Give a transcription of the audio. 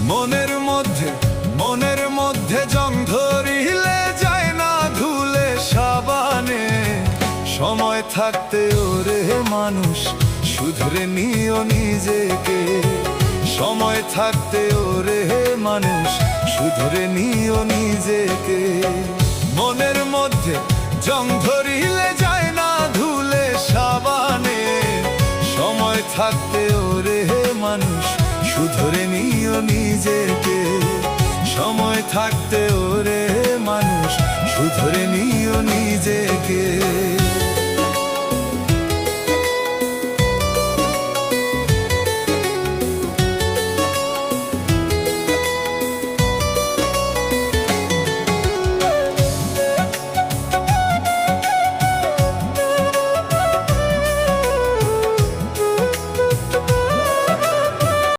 মনের মধ্যে জং ধরিলে যায় না ধুলে সাবানে। সময় থাকতে ওরে মানুষ শুধরে নিও নিজেকে। সময় থাকতে ওরে মানুষ শুধরে নিও নিজেকে। মনের মধ্যে জং ধরিলে যায় না ধুলে সাবানে। সময় থাকতে ওরে মানুষ শুধরে নিও নিজেকে। সময় থাকতে ওরে মানুষ শুধরে নিও নিজেকে।